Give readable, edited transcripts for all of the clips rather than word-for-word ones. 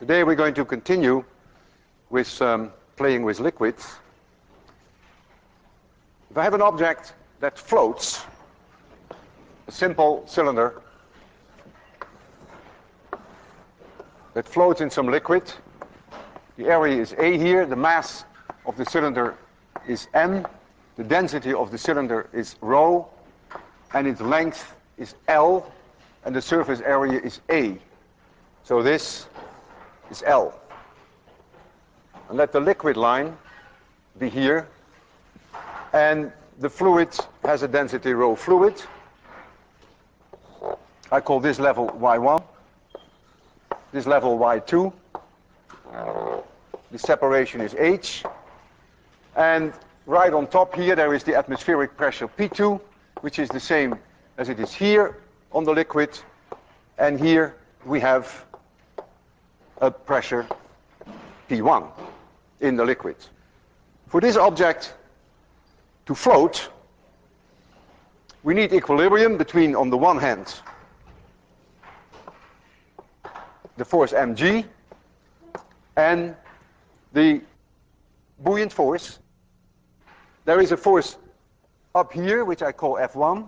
Today we're going to continue with playing with liquids. If I have an object that floats, a simple cylinder that floats in some liquid, the area is A here, the mass of the cylinder is m, the density of the cylinder is rho, and its length is L, and the surface area is A. So this is L. And let the liquid line be here, and the fluid has a density rho fluid. I call this level Y1, this level Y2. The separation is H. And right on top here there is the atmospheric pressure P2, which is the same as it is here on the liquid. And here we have a pressure P1 in the liquid. For this object to float, we need equilibrium between, on the one hand, the force mg and the buoyant force. There is a force up here, which I call F1,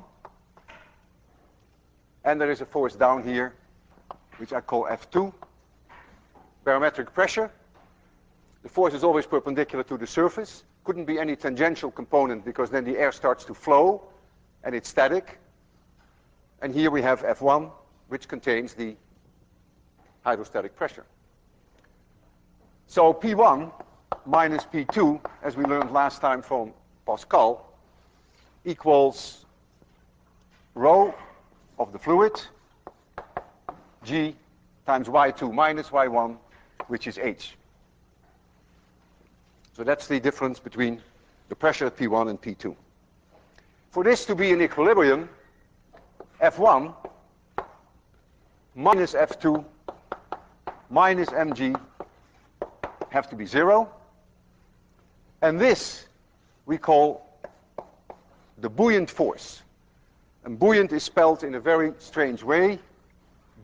and there is a force down here, which I call F2. Barometric pressure. The force is always perpendicular to the surface. Couldn't be any tangential component because then the air starts to flow and it's static. And here we have F1, which contains the hydrostatic pressure. So P1 minus P2, as we learned last time from Pascal, equals rho of the fluid, G times Y2 minus Y1, which is H. So that's the difference between the pressure at P1 and P2. For this to be in equilibrium, F1 minus F2 minus mg have to be 0. And this we call the buoyant force. And buoyant is spelled in a very strange way,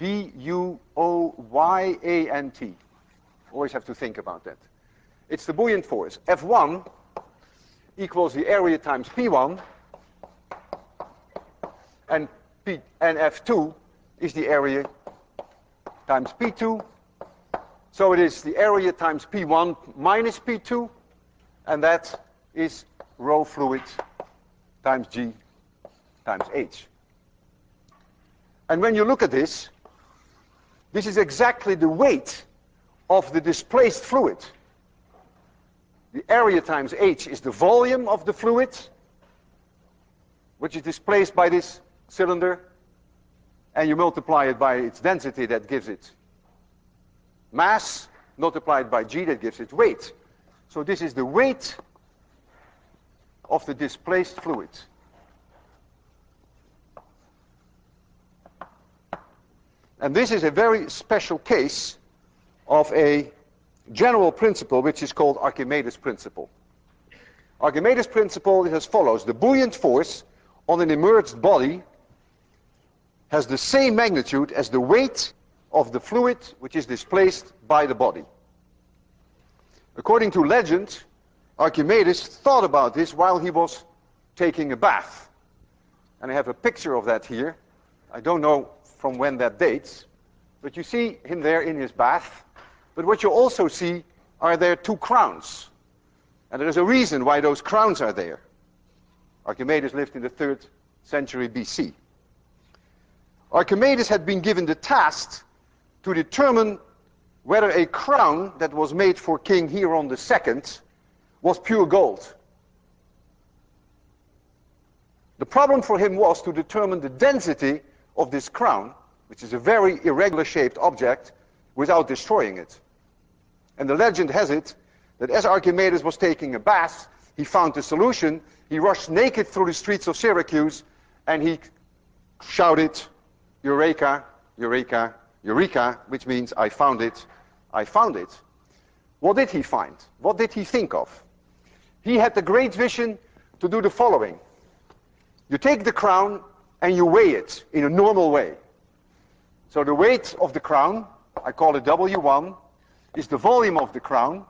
B-U-O-Y-A-N-T. Always have to think about that. It's the buoyant force. F1 equals the area times P1, and F2 is the area times P2. So it is the area times P1 minus P2, and that is rho fluid times G times H. And when you look at this, this is exactly the weight of the displaced fluid. The area times H is the volume of the fluid, which is displaced by this cylinder, and you multiply it by its density, that gives it mass, multiplied by G, that gives it weight. So this is the weight of the displaced fluid. And this is a very special case of a general principle which is called Archimedes Principle. Archimedes Principle is as follows. The buoyant force on an immersed body has the same magnitude as the weight of the fluid which is displaced by the body. According to legend, Archimedes thought about this while he was taking a bath. And I have a picture of that here. I don't know from when that dates, but you see him there in his bath. But what you also see are there two crowns. And there is a reason why those crowns are there. Archimedes lived in the 3rd century BC. Archimedes had been given the task to determine whether a crown that was made for King Hieron II was pure gold. The problem for him was to determine the density of this crown, which is a very irregular shaped object, without destroying it. And the legend has it that as Archimedes was taking a bath, he found the solution. He rushed naked through the streets of Syracuse and he shouted, "Eureka, Eureka, Eureka," which means I found it, I found it. What did he find? What did he think of? He had the great vision to do the following. You take the crown and you weigh it in a normal way. So the weight of the crown, I call it W1, is the volume of the crown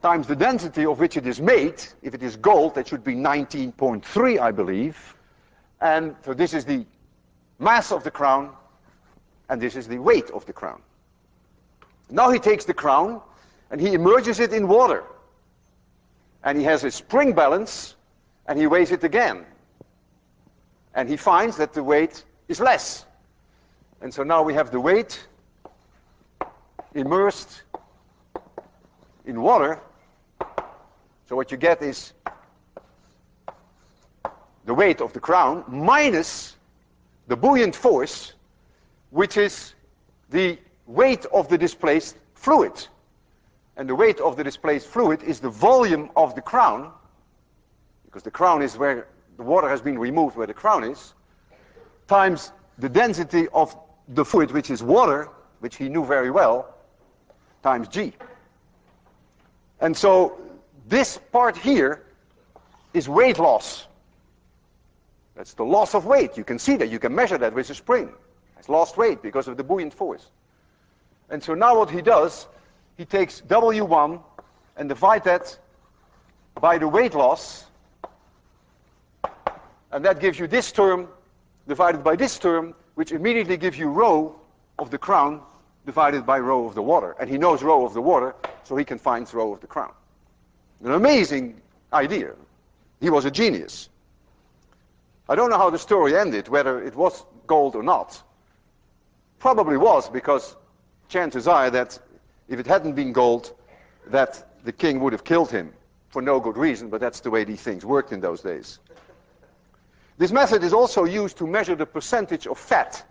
times the density of which it is made. If it is gold, that should be 19.3, I believe. And so this is the mass of the crown, and this is the weight of the crown. Now he takes the crown and he immerses it in water. And he has a spring balance, and he weighs it again. And he finds that the weight is less. And so now we have the weight immersed in water. So what you get is the weight of the crown minus the buoyant force, which is the weight of the displaced fluid. And the weight of the displaced fluid is the volume of the crown, because the crown is where the water has been removed, where the crown is, times the density of the fluid, which is water, which he knew very well, times g. And so this part here is weight loss. That's the loss of weight. You can see that. You can measure that with a spring. It's lost weight because of the buoyant force. And so now what he does, he takes W1 and divide that by the weight loss. And that gives you this term divided by this term, which immediately gives you rho of the crown divided by rho of the water. And he knows rho of the water, so he can find rho of the crown. An amazing idea. He was a genius. I don't know how the story ended, whether it was gold or not. Probably was, because chances are that if it hadn't been gold, that the king would have killed him for no good reason, but that's the way these things worked in those days. This method is also used to measure the percentage of fat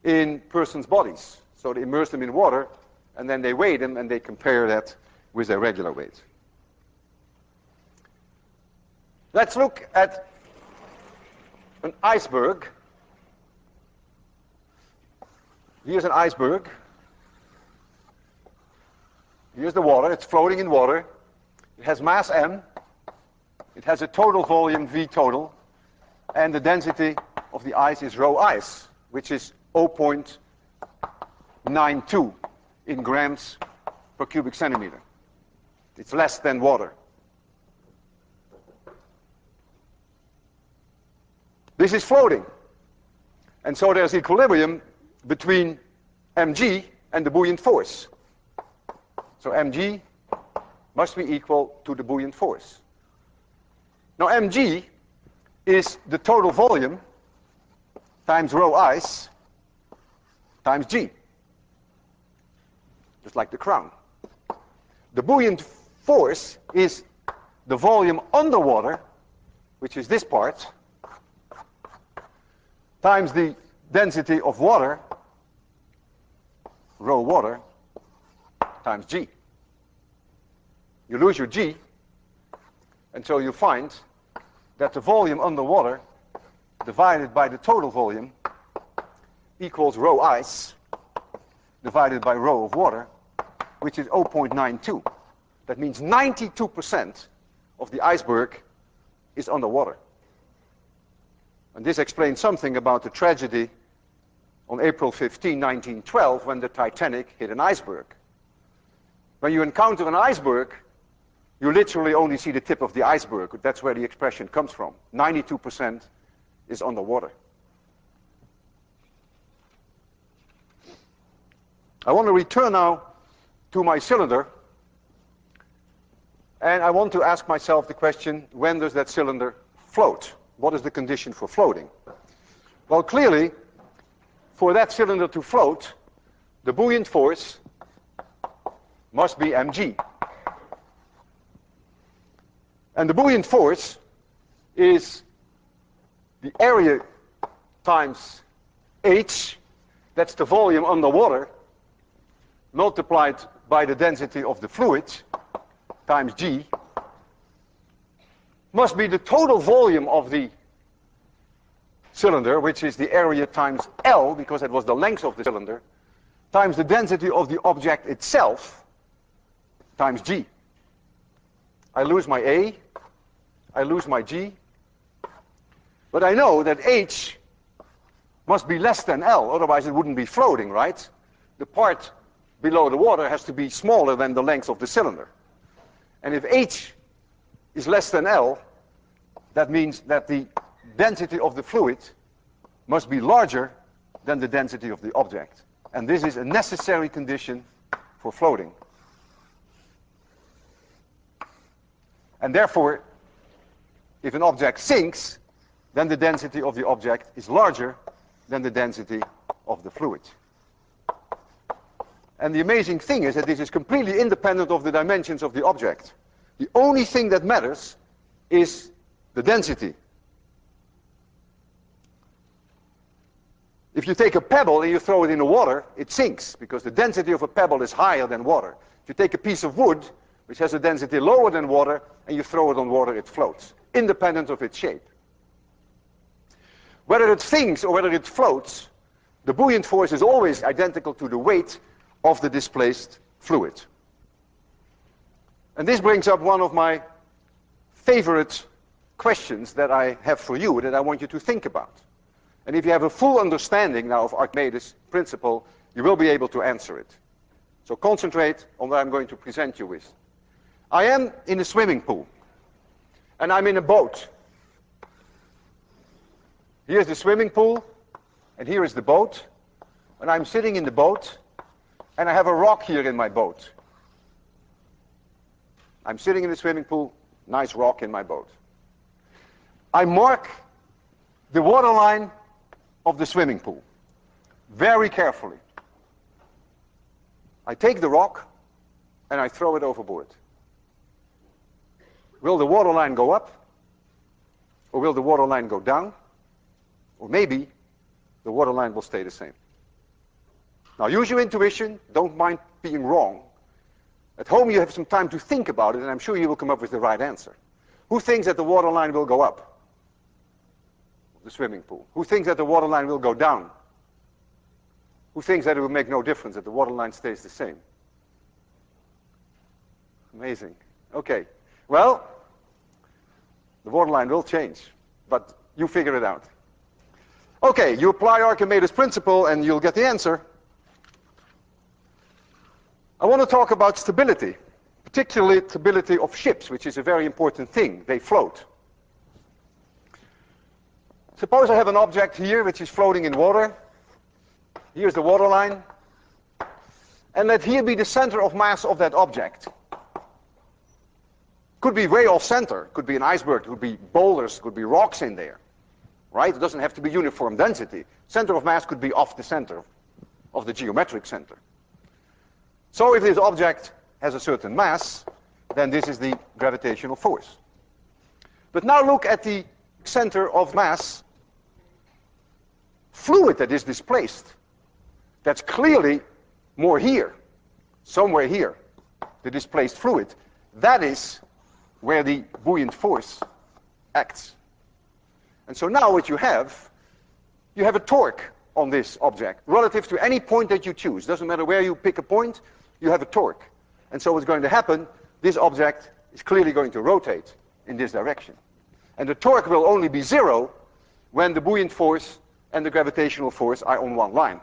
in persons' bodies. So they immerse them in water, and then they weigh them, and they compare that with their regular weight. Let's look at an iceberg. Here's an iceberg. Here's the water. It's floating in water. It has mass m. It has a total volume v total. And the density of the ice is rho ice, which is 0.92 in grams per cubic centimeter. It's less than water. This is floating. And so there's equilibrium between mg and the buoyant force. So mg must be equal to the buoyant force. Now mg is the total volume times rho ice times g, just like the crown. The buoyant force is the volume underwater, which is this part, times the density of water, rho water, times g. You lose your g, and so you find that the volume underwater divided by the total volume equals rho ice divided by rho of water, which is 0.92. That means 92% of the iceberg is underwater. And this explains something about the tragedy on April 15, 1912, when the Titanic hit an iceberg. When you encounter an iceberg, you literally only see the tip of the iceberg. That's where the expression comes from. 92% is underwater. I want to return now to my cylinder, and I want to ask myself the question, when does that cylinder float? What is the condition for floating? Well, clearly, for that cylinder to float, the buoyant force must be mg. And the buoyant force is the area times h, that's the volume underwater, multiplied by the density of the fluid, times g, must be the total volume of the cylinder, which is the area times L, because that was the length of the cylinder, times the density of the object itself, times g. I lose my A, I lose my G, but I know that H must be less than L, otherwise it wouldn't be floating, right? The part below the water has to be smaller than the length of the cylinder. And if H is less than L, that means that the density of the fluid must be larger than the density of the object. And this is a necessary condition for floating. And therefore, if an object sinks, then the density of the object is larger than the density of the fluid. And the amazing thing is that this is completely independent of the dimensions of the object. The only thing that matters is the density. If you take a pebble and you throw it in the water, it sinks, because the density of a pebble is higher than water. If you take a piece of wood, which has a density lower than water, and you throw it on water, it floats, independent of its shape. Whether it sinks or whether it floats, the buoyant force is always identical to the weight of the displaced fluid. And this brings up one of my favorite questions that I have for you, that I want you to think about. And if you have a full understanding now of Archimedes' principle, you will be able to answer it. So concentrate on what I'm going to present you with. I am in a swimming pool, and I'm in a boat. Here's the swimming pool, and here is the boat, and I'm sitting in the boat, and I have a rock here in my boat. I'm sitting in the swimming pool, nice rock in my boat. I mark the waterline of the swimming pool very carefully. I take the rock and I throw it overboard. Will the waterline go up? Or will the waterline go down? Or maybe the waterline will stay the same. Now use your intuition, don't mind being wrong. At home you have some time to think about it, and I'm sure you will come up with the right answer. Who thinks that the waterline will go up? The swimming pool. Who thinks that the waterline will go down? Who thinks that it will make no difference, that the waterline stays the same? Amazing. Okay. Well, the waterline will change, but you figure it out. Okay, you apply Archimedes' principle and you'll get the answer. I want to talk about stability, particularly stability of ships, which is a very important thing. They float. Suppose I have an object here which is floating in water. Here's the waterline. And let here be the center of mass of that object. Could be way off center. Could be an iceberg. Could be boulders. Could be rocks in there. Right? It doesn't have to be uniform density. Center of mass could be off the center of the geometric center. So if this object has a certain mass, then this is the gravitational force. But now look at the center of mass fluid that is displaced. That's clearly more here, somewhere here, the displaced fluid. That is where the buoyant force acts. And so now what you have a torque on this object relative to any point that you choose. Doesn't matter where you pick a point, you have a torque. And so what's going to happen, this object is clearly going to rotate in this direction. And the torque will only be zero when the buoyant force and the gravitational force are on one line.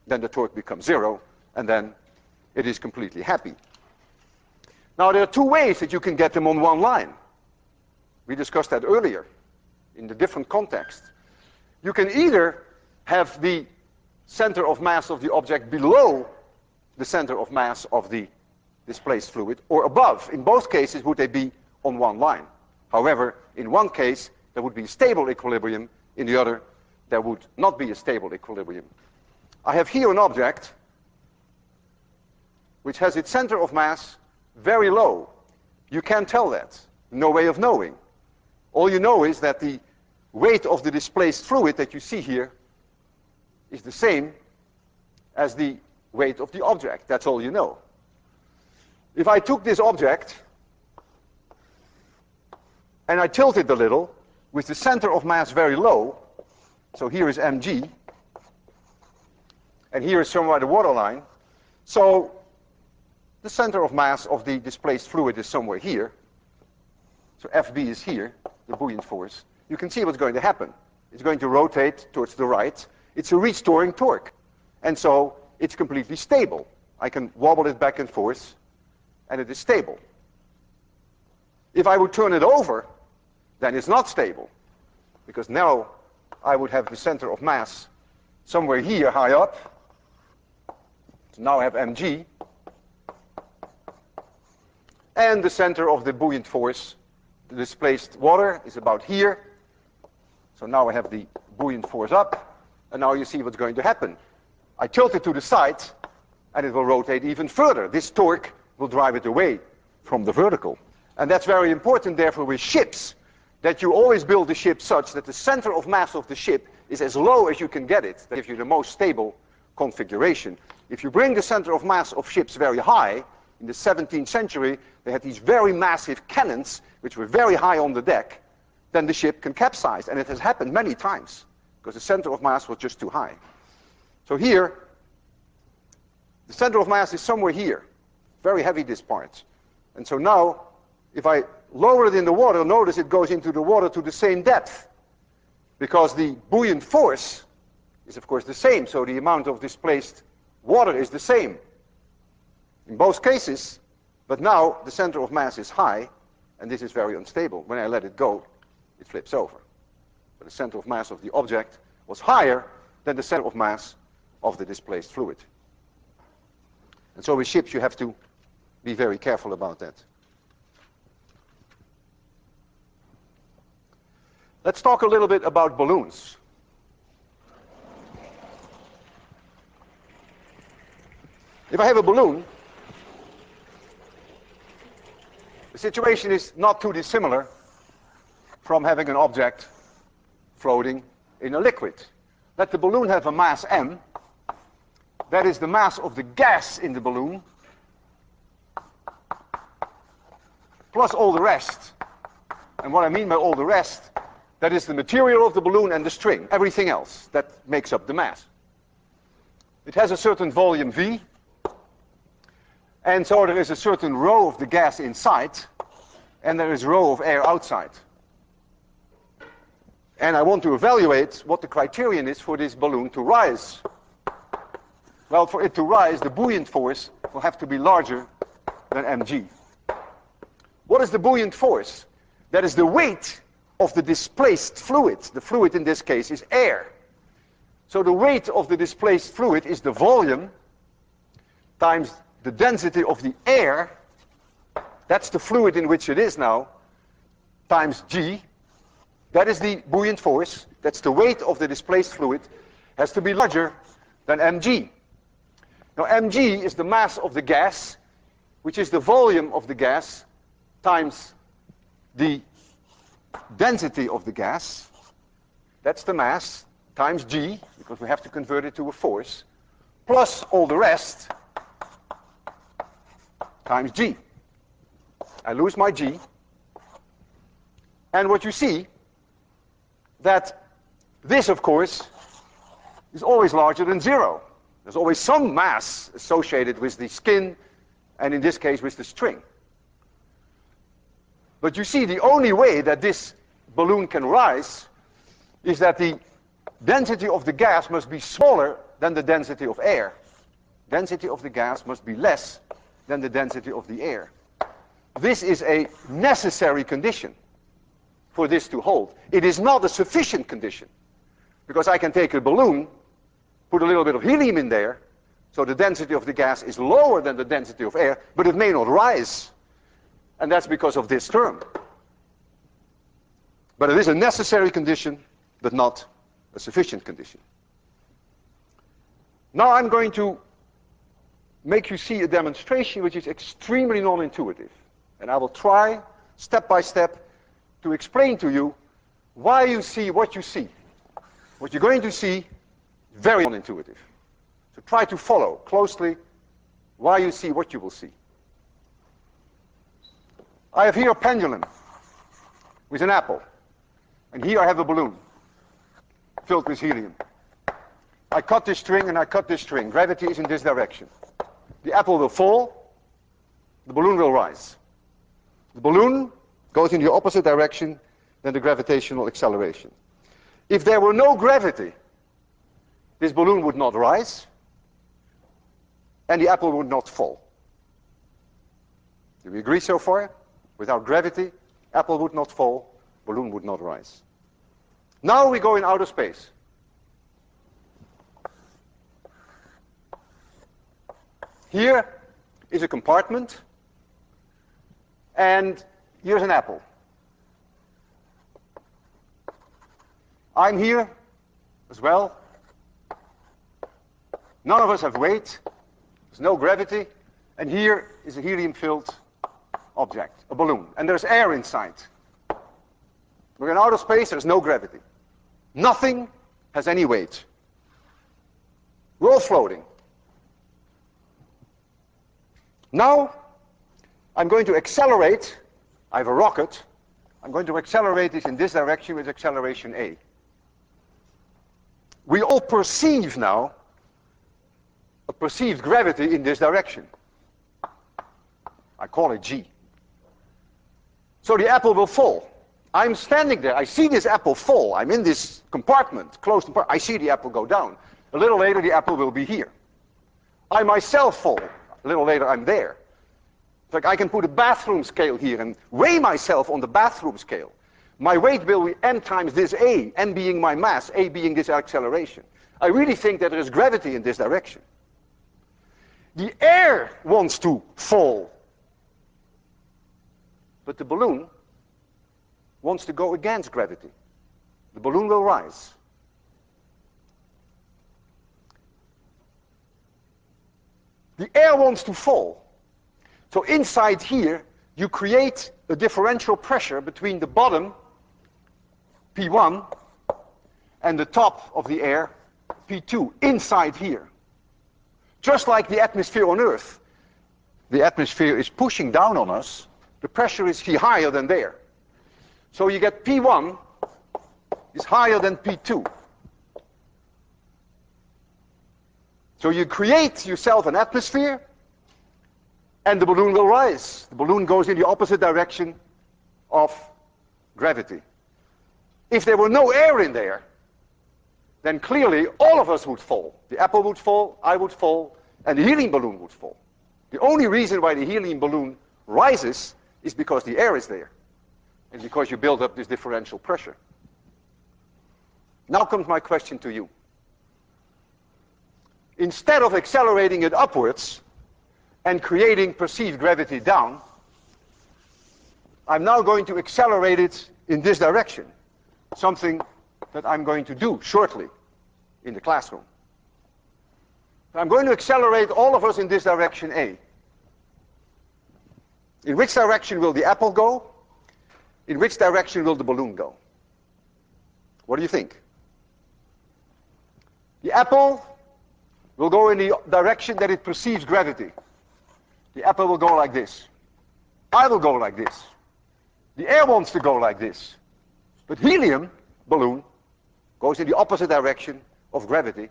Then the torque becomes zero, and then it is completely happy. Now there are two ways that you can get them on one line. We discussed that earlier in the different context. You can either have the center of mass of the object below the center of mass of the displaced fluid, or above. In both cases would they be on one line. However, in one case there would be a stable equilibrium, in the other there would not be a stable equilibrium. I have here an object which has its center of mass very low. You can't tell that. No way of knowing. All you know is that the weight of the displaced fluid that you see here is the same as the weight of the object. That's all you know. If I took this object and I tilt it a little with the center of mass very low, so here is mg, and here is somewhere the waterline, so the center of mass of the displaced fluid is somewhere here, so Fb is here, the buoyant force. You can see what's going to happen. It's going to rotate towards the right. It's a restoring torque, and so it's completely stable. I can wobble it back and forth, and it is stable. If I would turn it over, then it's not stable, because now I would have the center of mass somewhere here high up. So now I have mg. And the center of the buoyant force, the displaced water, is about here. So now I have the buoyant force up, and now you see what's going to happen. I tilt it to the side, and it will rotate even further. This torque will drive it away from the vertical. And that's very important, therefore, with ships, that you always build the ship such that the center of mass of the ship is as low as you can get it. That gives you the most stable configuration. If you bring the center of mass of ships very high, in the 17th century, they had these very massive cannons, which were very high on the deck, then the ship can capsize. And it has happened many times, because the center of mass was just too high. So here, the center of mass is somewhere here. Very heavy, this part. And so now, if I lower it in the water, notice it goes into the water to the same depth, because the buoyant force is, of course, the same. So the amount of displaced water is the same in both cases. But now the center of mass is high, and this is very unstable. When I let it go, it flips over. So the center of mass of the object was higher than the center of mass of the displaced fluid. And so with ships, you have to be very careful about that. Let's talk a little bit about balloons. If I have a balloon, the situation is not too dissimilar from having an object floating in a liquid. Let the balloon have a mass m. That is the mass of the gas in the balloon, plus all the rest. And what I mean by all the rest, that is the material of the balloon and the string, everything else that makes up the mass. It has a certain volume V, and so there is a certain rho of the gas inside, and there is rho of air outside. And I want to evaluate what the criterion is for this balloon to rise. Well, for it to rise, the buoyant force will have to be larger than mg. What is the buoyant force? That is the weight of the displaced fluid. The fluid in this case is air. So the weight of the displaced fluid is the volume times the density of the air, that's the fluid in which it is now, times g. That is the buoyant force. That's the weight of the displaced fluid. Has to be larger than mg. Now mg is the mass of the gas, which is the volume of the gas times the density of the gas. That's the mass times g, because we have to convert it to a force, plus all the rest times g. I lose my g. And what you see, that this, of course, is always larger than 0. There's always some mass associated with the skin, and in this case with the string. But you see, the only way that this balloon can rise is that the density of the gas must be smaller than the density of air. Density of the gas must be less than the density of the air. This is a necessary condition for this to hold. It is not a sufficient condition, because I can take a balloon, put a little bit of helium in there, so the density of the gas is lower than the density of air, but it may not rise. And that's because of this term. But it is a necessary condition, but not a sufficient condition. Now I'm going to make you see a demonstration which is extremely non-intuitive. And I will try, step by step, to explain to you why you see what you see. What you're going to see, very non-intuitive. So try to follow closely why you see what you will see. I have here a pendulum with an apple. And here I have a balloon filled with helium. I cut this string and I cut this string. Gravity is in this direction. The apple will fall, the balloon will rise. The balloon goes in the opposite direction than the gravitational acceleration. If there were no gravity, this balloon would not rise. and the apple would not fall. Do we agree so far? Without gravity, apple would not fall, balloon would not rise. Now we go in outer space. Here is a compartment, and here's an apple. I'm here as well. None of us have weight. There's no gravity. And here is a helium-filled object, a balloon. And there's air inside. We're in outer space, there's no gravity. Nothing has any weight. We're all floating. Now, I'm going to accelerate. I have a rocket. I'm going to accelerate it in this direction with acceleration A. We all perceive now a perceived gravity in this direction. I call it G. So the apple will fall. I'm standing there. I see this apple fall. I'm in this compartment, closed compartment. I see the apple go down. A little later, the apple will be here. I myself fall. A little later, I'm there. In fact, I can put a bathroom scale here and weigh myself on the bathroom scale. My weight will be n times this A, n being my mass, A being this acceleration. I really think that there is gravity in this direction. The air wants to fall, but the balloon wants to go against gravity. The balloon will rise. The air wants to fall. So inside here, you create a differential pressure between the bottom, P1, and the top of the air, P2, inside here. Just like the atmosphere on Earth. The atmosphere is pushing down on us. The pressure is here higher than there. So you get P1 is higher than P2. So you create yourself an atmosphere, and the balloon will rise. The balloon goes in the opposite direction of gravity. If there were no air in there, then clearly all of us would fall. The apple would fall, I would fall, and the helium balloon would fall. The only reason why the helium balloon rises is because the air is there, and because you build up this differential pressure. Now comes my question to you. Instead of accelerating it upwards and creating perceived gravity down, I'm now going to accelerate it in this direction, something that I'm going to do shortly in the classroom. I'm going to accelerate all of us in this direction A. In which direction will the apple go? In which direction will the balloon go? What do you think? The apple will go in the direction that it perceives gravity. The apple will go like this. I will go like this. The air wants to go like this. But helium balloon goes in the opposite direction of gravity.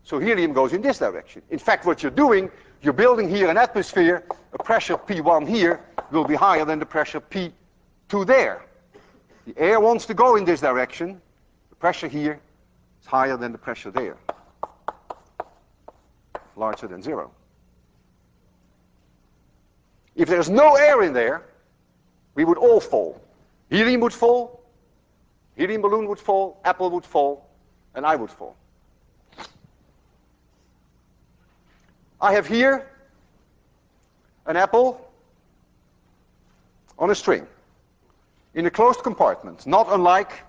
So helium goes in this direction. In fact, what you're doing, you're building here an atmosphere. A pressure P1 here will be higher than the pressure P2 there. The air wants to go in this direction. The pressure here is higher than the pressure there. Larger than 0. If there's no air in there, we would all fall. Helium would fall, helium balloon would fall, apple would fall, and I would fall. I have here an apple on a string in a closed compartment, not unlike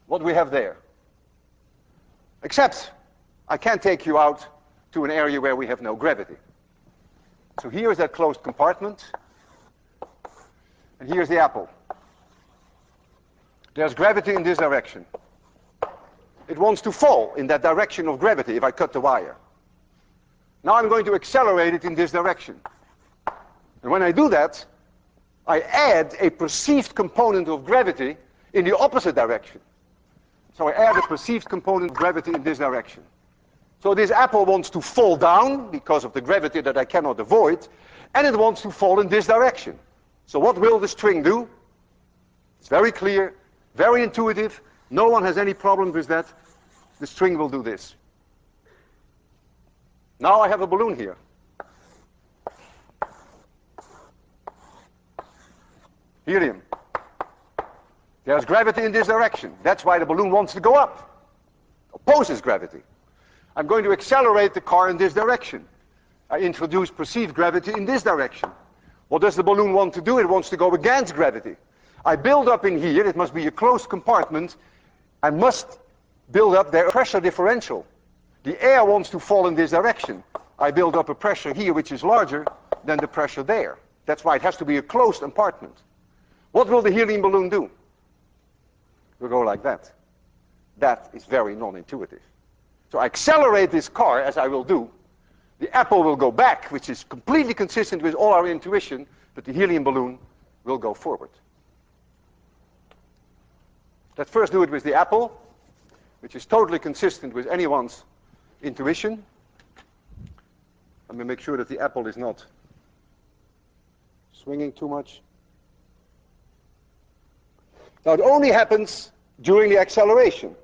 what we have there. Except I can't take you out to an area where we have no gravity. So here is that closed compartment, and here's the apple. There's gravity in this direction. It wants to fall in that direction of gravity if I cut the wire. Now I'm going to accelerate it in this direction. And when I do that, I add a perceived component of gravity in the opposite direction. So I add a perceived component of gravity in this direction. So this apple wants to fall down because of the gravity that I cannot avoid, and it wants to fall in this direction. So what will the string do? It's very clear, very intuitive. No one has any problem with that. The string will do this. Now I have a balloon here. Helium. There's gravity in this direction. That's why the balloon wants to go up. Opposes gravity. I'm going to accelerate the car in this direction. I introduce perceived gravity in this direction. What does the balloon want to do? It wants to go against gravity. I build up in here, it must be a closed compartment. I must build up their pressure differential. The air wants to fall in this direction. I build up a pressure here which is larger than the pressure there. That's why it has to be a closed compartment. What will the helium balloon do? It will go like that. That is very non-intuitive. So I accelerate this car, as I will do. The apple will go back, which is completely consistent with all our intuition, but the helium balloon will go forward. Let's first do it with the apple, which is totally consistent with anyone's intuition. Let me make sure that the apple is not swinging too much. Now it only happens during the acceleration.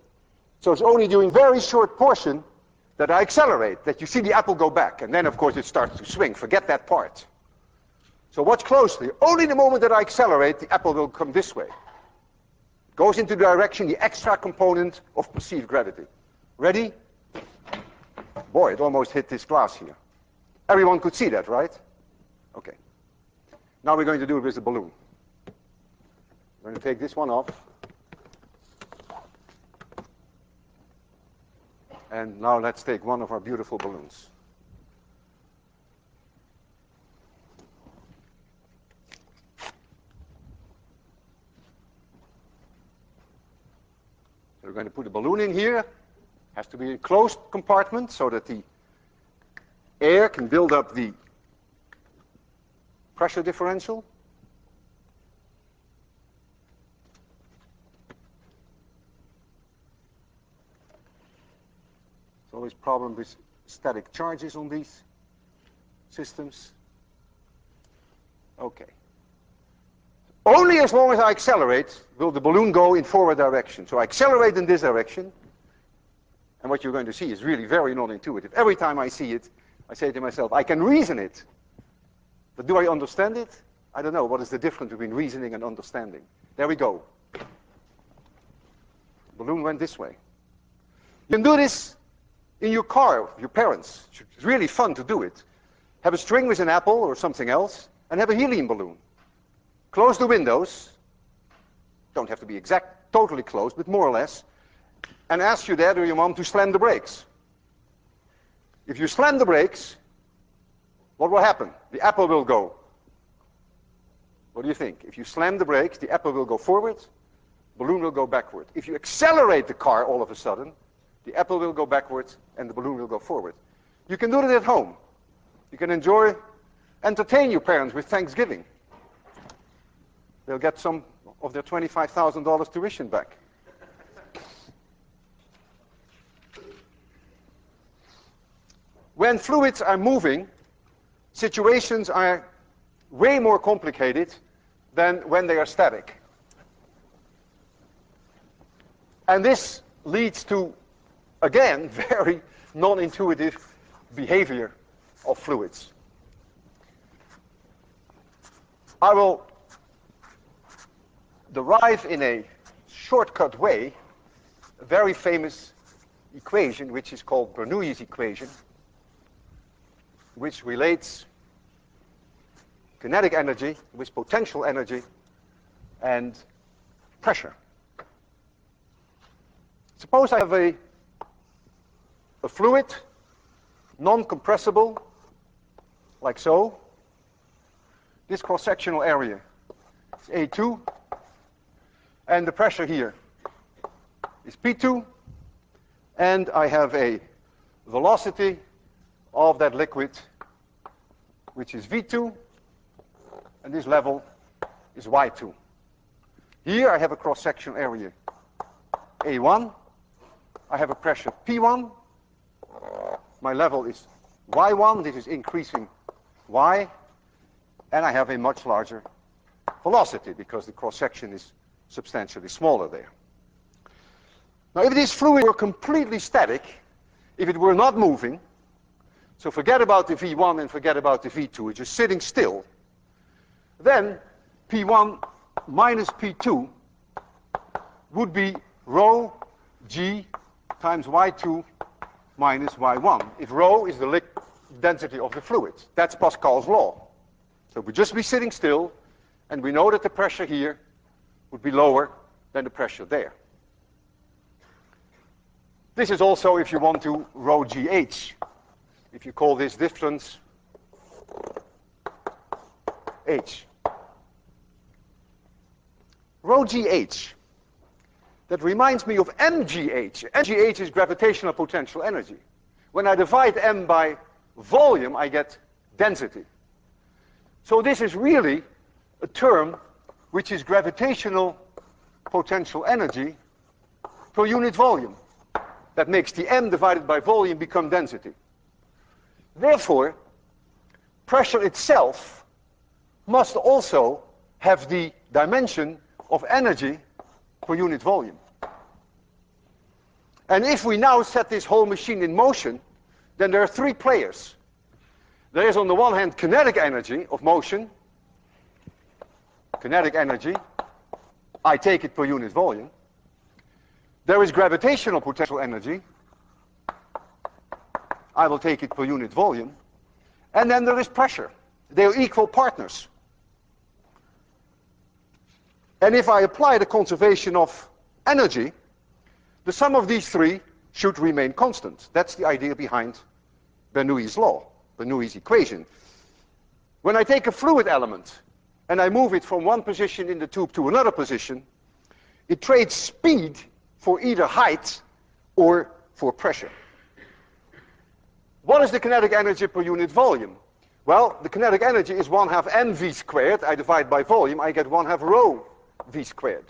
So it's only during a very short portion that I accelerate, that you see the apple go back. And then, of course, it starts to swing. Forget that part. So watch closely. Only the moment that I accelerate, the apple will come this way. It goes into the direction, the extra component of perceived gravity. Ready? Boy, it almost hit this glass here. Everyone could see that, right? Okay. Now we're going to do it with the balloon. I'm going to take this one off. And now let's take one of our beautiful balloons. So we're going to put a balloon in here. It has to be a closed compartment so that the air can build up the pressure differential. There's always a problem with static charges on these systems. Okay. Only as long as I accelerate will the balloon go in forward direction. So I accelerate in this direction, and what you're going to see is really very non-intuitive. Every time I see it, I say to myself, I can reason it. But do I understand it? I don't know. What is the difference between reasoning and understanding? There we go. The balloon went this way. You can do this in your car with your parents. It's really fun to do it. Have a string with an apple or something else, and have a helium balloon. Close the windows. Don't have to be totally closed, but more or less. And ask your dad or your mom to slam the brakes. If you slam the brakes, what will happen? The apple will go. What do you think? If you slam the brakes, the apple will go forward, balloon will go backward. If you accelerate the car all of a sudden, the apple will go backwards and the balloon will go forward. You can do it at home. You can entertain your parents with Thanksgiving. They'll get some of their $25,000 tuition back. When fluids are moving, situations are way more complicated than when they are static. And this leads to, again, very non-intuitive behavior of fluids. I will derive in a shortcut way a very famous equation which is called Bernoulli's equation, which relates kinetic energy with potential energy and pressure. Suppose I have a fluid, non-compressible, like so. This cross-sectional area is A2, and the pressure here is P2, and I have a velocity of that liquid which is V2, and this level is Y2. Here I have a cross-sectional area A1, I have a pressure P1, my level is Y1, this is increasing Y, and I have a much larger velocity because the cross-section is substantially smaller there. Now if this fluid were completely static, if it were not moving, so forget about the V1 and forget about the V2, it's just sitting still, then P1 minus P2 would be rho G times Y2 minus Y1, if rho is the density of the fluid. That's Pascal's law. So we'd just be sitting still, and we know that the pressure here would be lower than the pressure there. This is also, if you want to, rho GH. If you call this difference H. Rho GH. That reminds me of MGH. MGH is gravitational potential energy. When I divide M by volume, I get density. So this is really a term which is gravitational potential energy per unit volume. That makes the M divided by volume become density. Therefore, pressure itself must also have the dimension of energy per unit volume. And if we now set this whole machine in motion, then there are three players. There is on the one hand kinetic energy of motion. Kinetic energy, I take it per unit volume. There is gravitational potential energy. I will take it per unit volume. And then there is pressure. They are equal partners. And if I apply the conservation of energy, the sum of these three should remain constant. That's the idea behind Bernoulli's law, Bernoulli's equation. When I take a fluid element and I move it from one position in the tube to another position, it trades speed for either height or for pressure. What is the kinetic energy per unit volume? Well, the kinetic energy is 1/2 mv squared. I divide by volume, I get 1/2 rho v squared.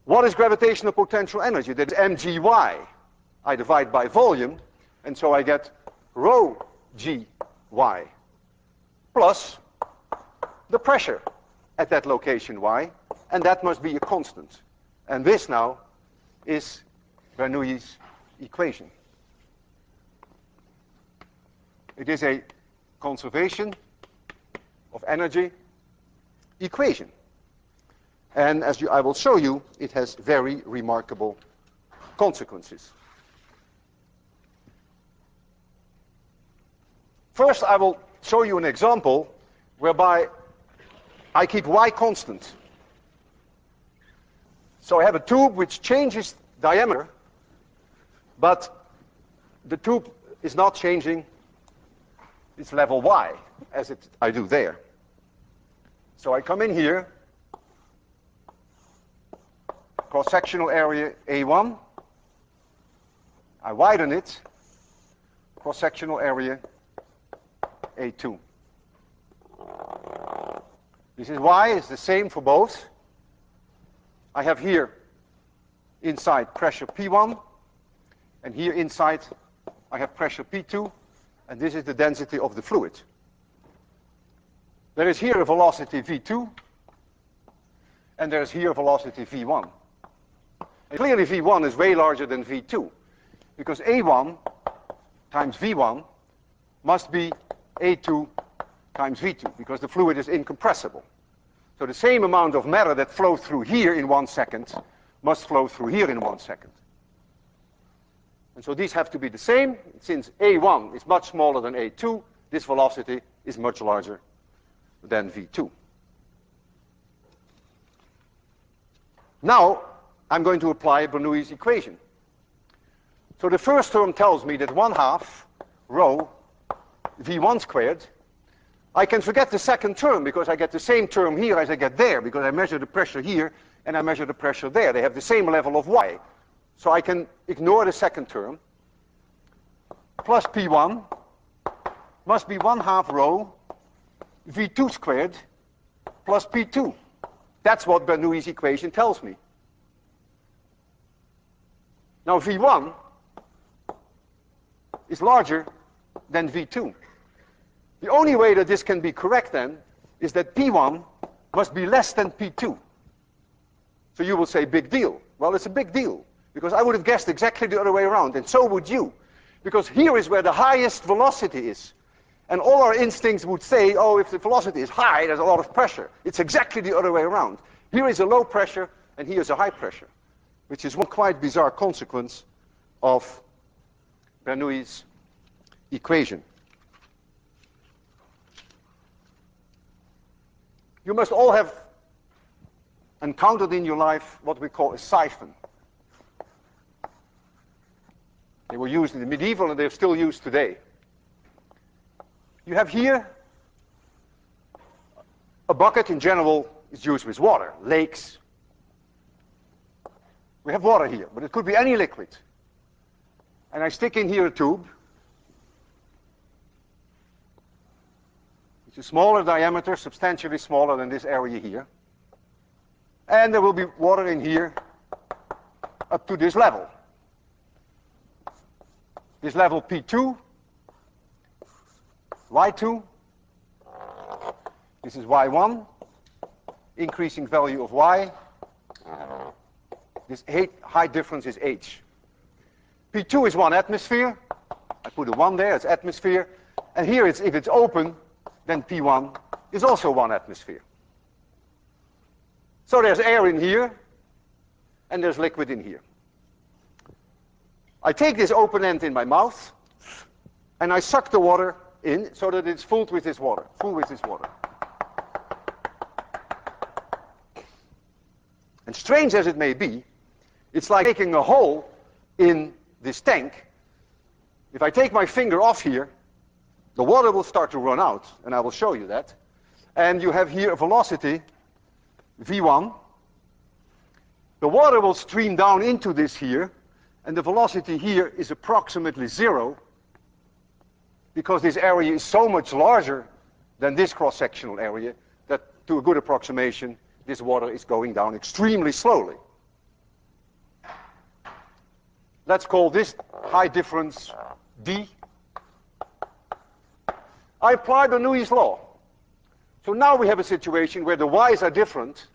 What is gravitational potential energy? That is mgy. I divide by volume, and so I get rho gy plus the pressure at that location y, and that must be a constant. And this now is Bernoulli's equation. It is a conservation of energy equation. And as I will show you, it has very remarkable consequences. First, I will show you an example whereby I keep y constant. So I have a tube which changes diameter, but the tube is not changing its level y, as I do there. So I come in here, cross-sectional area A1, I widen it, cross-sectional area A2. This is y, it's the same for both. I have here inside pressure P1, and here inside I have pressure P2, and this is the density of the fluid. There is here a velocity V2, and there is here a velocity V1. And clearly V1 is way larger than V2, because A1 times V1 must be A2 times V2, because the fluid is incompressible. So the same amount of matter that flowed through here in 1 second must flow through here in 1 second. And so these have to be the same. Since A1 is much smaller than A2, this velocity is much larger than V2. Now, I'm going to apply Bernoulli's equation. So the first term tells me that 1/2 rho V1 squared. I can forget the second term because I get the same term here as I get there, because I measure the pressure here and I measure the pressure there. They have the same level of y. So I can ignore the second term. Plus P1 must be 1/2 rho V2 squared plus P2. That's what Bernoulli's equation tells me. Now V1 is larger than V2. The only way that this can be correct then is that P1 must be less than P2. So you will say big deal. Well, it's a big deal, because I would have guessed exactly the other way around, and so would you. Because here is where the highest velocity is. And all our instincts would say, oh, if the velocity is high, there's a lot of pressure. It's exactly the other way around. Here is a low pressure, and here is a high pressure, which is one quite bizarre consequence of Bernoulli's equation. You must all have encountered in your life what we call a siphon. They were used in the medieval and they're still used today. You have here a bucket. In general is used with water, lakes. We have water here, but it could be any liquid. And I stick in here a tube. It's a smaller diameter, substantially smaller than this area here. And there will be water in here up to this level. This level P2, Y2, this is Y1, increasing value of Y. This height difference is H. P2 is 1 atmosphere. I put a 1 there, it's atmosphere. And here, if it's open, then P1 is also 1 atmosphere. So there's air in here, and there's liquid in here. I take this open end in my mouth, and I suck the water in so that it's full with this water, And strange as it may be, it's like making a hole in this tank. If I take my finger off here, the water will start to run out, and I will show you that. And you have here a velocity, V1. The water will stream down into this here, and the velocity here is approximately 0, because this area is so much larger than this cross-sectional area that, to a good approximation, this water is going down extremely slowly. Let's call this high difference D. I apply Bernoulli's law. So now we have a situation where the y's are different,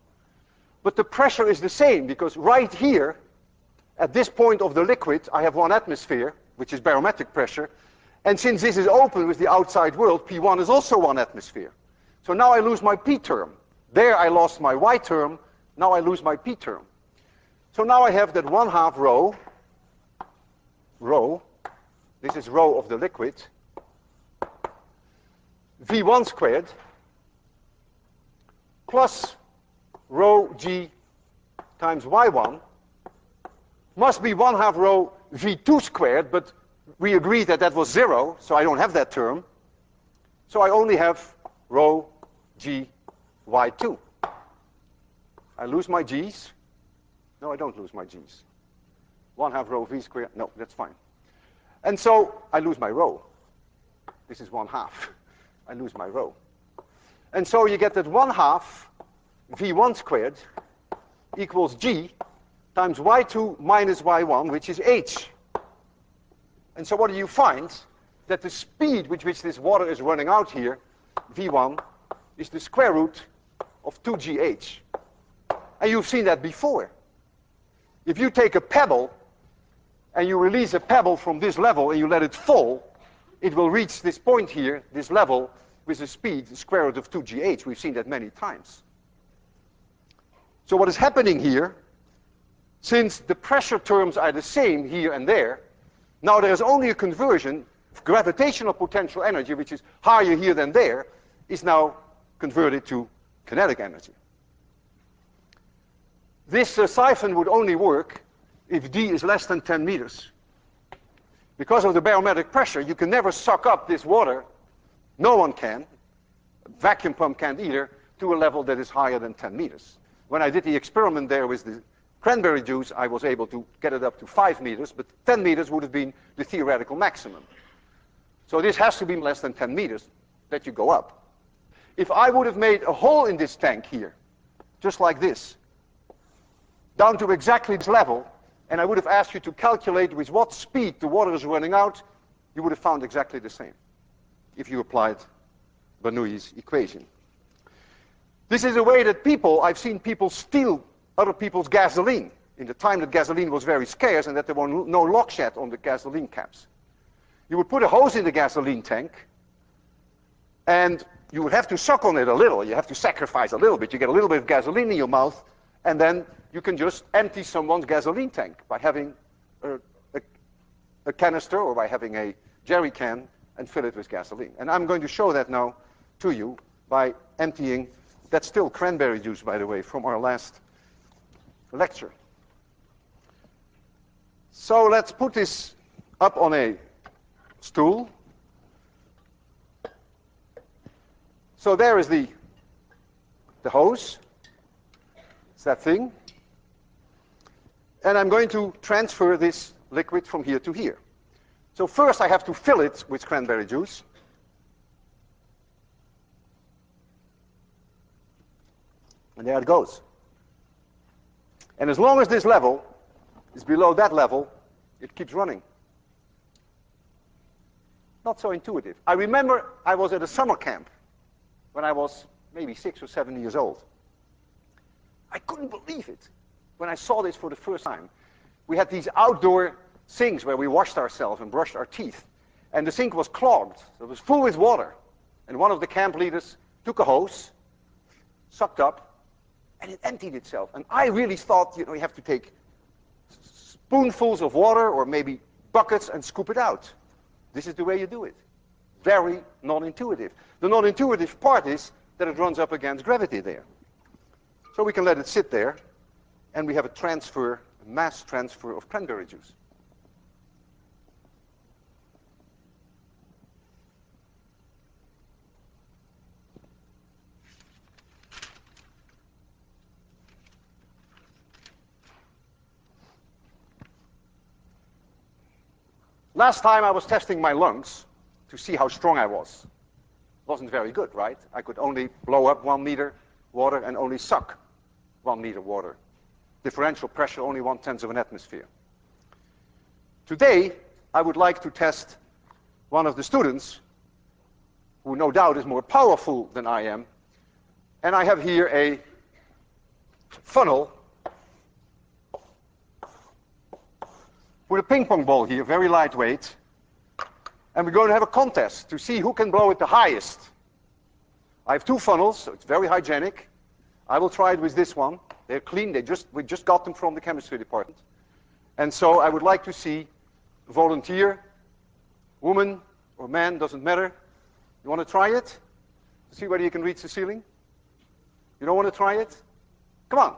but the pressure is the same, because right here, at this point of the liquid, I have 1 atmosphere, which is barometric pressure, and since this is open with the outside world, P1 is also 1 atmosphere. So now I lose my P term. There I lost my Y term, now I lose my P term. So now I have that 1/2 rho, this is rho of the liquid, V1 squared, plus rho G times Y1, must be 1/2 rho V2 squared, but we agreed that that was 0, so I don't have that term. So I only have rho G Y2. I lose my G's. No, I don't lose my G's. 1/2 rho V squared, no, that's fine. And so I lose my rho. This is 1/2. I lose my rho. And so you get that 1/2 V1 squared equals G times Y2 minus Y1, which is H. And so what do you find? That the speed with which this water is running out here, V1, is the square root of 2GH. And you've seen that before. If you take a pebble and you release a pebble from this level and you let it fall, it will reach this point here, this level, with a speed, the square root of 2GH. We've seen that many times. So what is happening here, since the pressure terms are the same here and there, now there is only a conversion of gravitational potential energy, which is higher here than there, is now converted to kinetic energy. This siphon would only work if D is less than 10 meters. Because of the barometric pressure, you can never suck up this water. No one can. A vacuum pump can't either, to a level that is higher than 10 meters. When I did the experiment there with the cranberry juice, I was able to get it up to 5 meters, but 10 meters would have been the theoretical maximum. So this has to be less than 10 meters that you go up. If I would have made a hole in this tank here, just like this, down to exactly this level, and I would have asked you to calculate with what speed the water is running out, you would have found exactly the same if you applied Bernoulli's equation. This is a way that I've seen people steal other people's gasoline in the time that gasoline was very scarce and that there were no lock shed on the gasoline caps. You would put a hose in the gasoline tank, and you would have to suck on it a little. You have to sacrifice a little bit. You get a little bit of gasoline in your mouth, and then you can just empty someone's gasoline tank by having a canister or by having a jerry can and fill it with gasoline. And I'm going to show that now to you by emptying, that's still cranberry juice, by the way, from our last lecture. So let's put this up on a stool. So there is the hose. It's that thing. And I'm going to transfer this liquid from here to here. So first I have to fill it with cranberry juice. And there it goes. And as long as this level is below that level, it keeps running. Not so intuitive. I remember I was at a summer camp when I was maybe 6 or 7 years old. I couldn't believe it when I saw this for the first time. We had these outdoor sinks where we washed ourselves and brushed our teeth. And the sink was clogged. So it was full with water. And one of the camp leaders took a hose, sucked up, and it emptied itself. And I really thought, you have to take spoonfuls of water or maybe buckets and scoop it out. This is the way you do it. Very non-intuitive. The non-intuitive part is that it runs up against gravity there. So we can let it sit there, and we have a transfer, a mass transfer of cranberry juice. Last time I was testing my lungs to see how strong I was. Wasn't very good, right? I could only blow up 1 meter water and only suck 1 meter water. Differential pressure only 1/10 of an atmosphere. Today, I would like to test one of the students who no doubt is more powerful than I am. And I have here a funnel with a ping pong ball here, very lightweight. And we're going to have a contest to see who can blow it the highest. I have 2 funnels, so it's very hygienic. I will try it with this one. They're clean, we just got them from the chemistry department. And so I would like to see a volunteer, woman or man, doesn't matter. You want to try it? See whether you can reach the ceiling? You don't want to try it? Come on.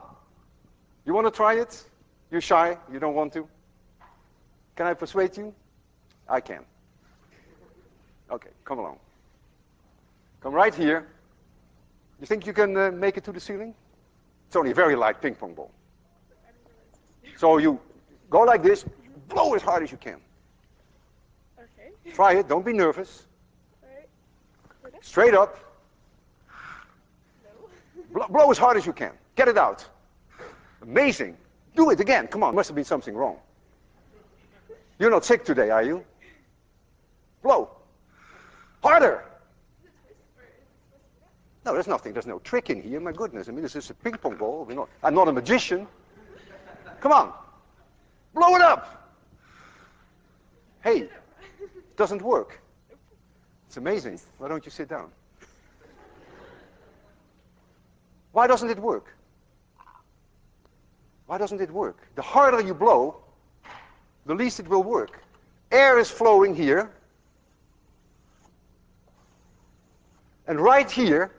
You want to try it? You're shy, you don't want to? Can I persuade you? I can. Okay, come along. Come right here. You think you can make it to the ceiling? It's only a very light ping pong ball. So you go like this, blow as hard as you can. Okay. Try it, don't be nervous. All right. Straight up. No. Blow as hard as you can. Get it out. Amazing. Do it again. Come on, must have been something wrong. You're not sick today, are you? Blow. Harder. No, there's nothing. There's no trick in here. My goodness. I mean, this is a ping pong ball. I'm not a magician. Come on. Blow it up. Hey, it doesn't work. It's amazing. Why don't you sit down? Why doesn't it work? Why doesn't it work? The harder you blow, the least it will work. Air is flowing here. And right here,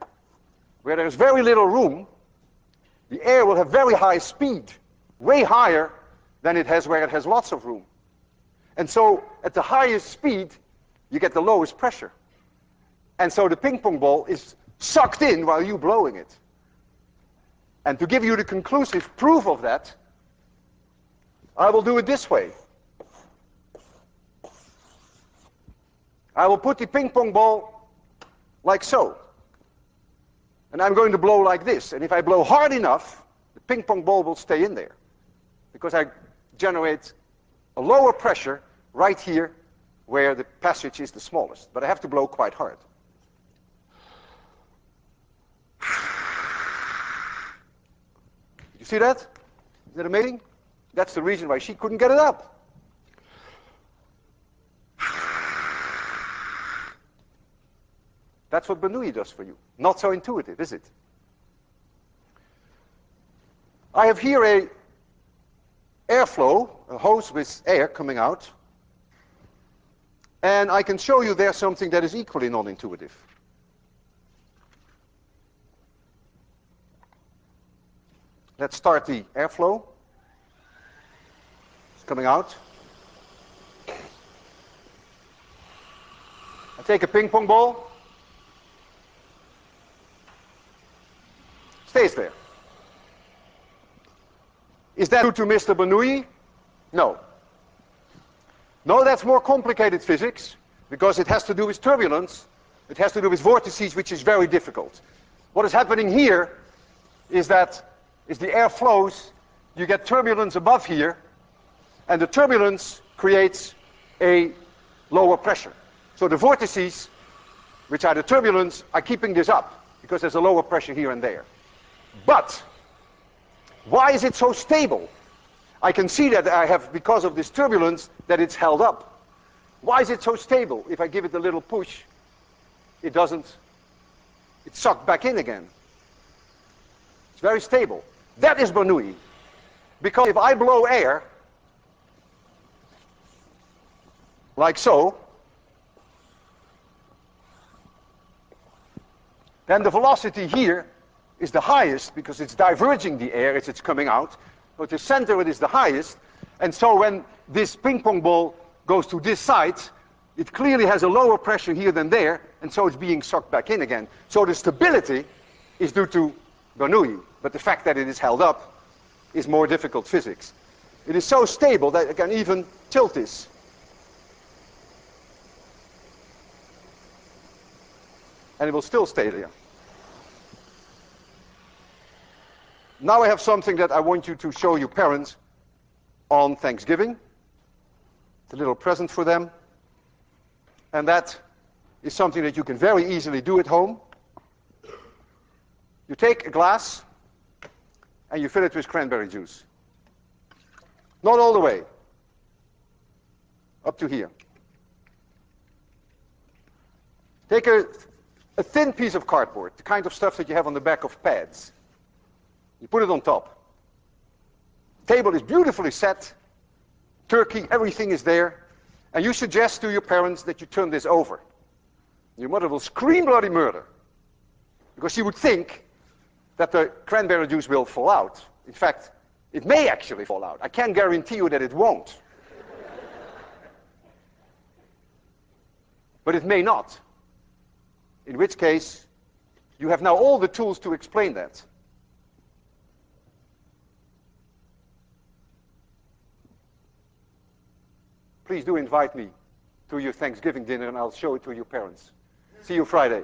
where there's very little room, the air will have very high speed, way higher than it has where it has lots of room. And so at the highest speed, you get the lowest pressure. And so the ping pong ball is sucked in while you're blowing it. And to give you the conclusive proof of that, I will do it this way. I will put the ping pong ball like so. And I'm going to blow like this. And if I blow hard enough, the ping pong ball will stay in there. Because I generate a lower pressure right here where the passage is the smallest. But I have to blow quite hard. You see that? Is that amazing? That's the reason why she couldn't get it up. That's what Bernoulli does for you. Not so intuitive, is it? I have here a airflow, a hose with air coming out. And I can show you there something that is equally non-intuitive. Let's start the airflow. It's coming out. I take a ping pong ball. Stays there. Is that due to Mr. Bernoulli? No. No, that's more complicated physics, because it has to do with turbulence. It has to do with vortices, which is very difficult. What is happening here is that as the air flows, you get turbulence above here, and the turbulence creates a lower pressure. So the vortices, which are the turbulence, are keeping this up, because there's a lower pressure here and there. But why is it so stable? I can see that I have, because of this turbulence, that it's held up. Why is it so stable? If I give it a little push, it doesn't, it's sucked back in again. It's very stable. That is Bernoulli. Because if I blow air, like so, then the velocity here is the highest, because it's diverging the air as it's coming out. So the center it is the highest, and so when this ping pong ball goes to this side, it clearly has a lower pressure here than there, and so it's being sucked back in again. So the stability is due to Bernoulli, but the fact that it is held up is more difficult physics. It is so stable that I can even tilt this. And it will still stay there. Now I have something that I want you to show your parents on Thanksgiving. It's a little present for them. And that is something that you can very easily do at home. You take a glass and you fill it with cranberry juice. Not all the way. Up to here. Take a thin piece of cardboard, the kind of stuff that you have on the back of pads. You put it on top. Table is beautifully set. Turkey, everything is there. And you suggest to your parents that you turn this over. Your mother will scream bloody murder, because she would think that the cranberry juice will fall out. In fact, it may actually fall out. I can't guarantee you that it won't. But it may not. In which case, you have now all the tools to explain that. Please do invite me to your Thanksgiving dinner, and I'll show it to your parents. See you Friday.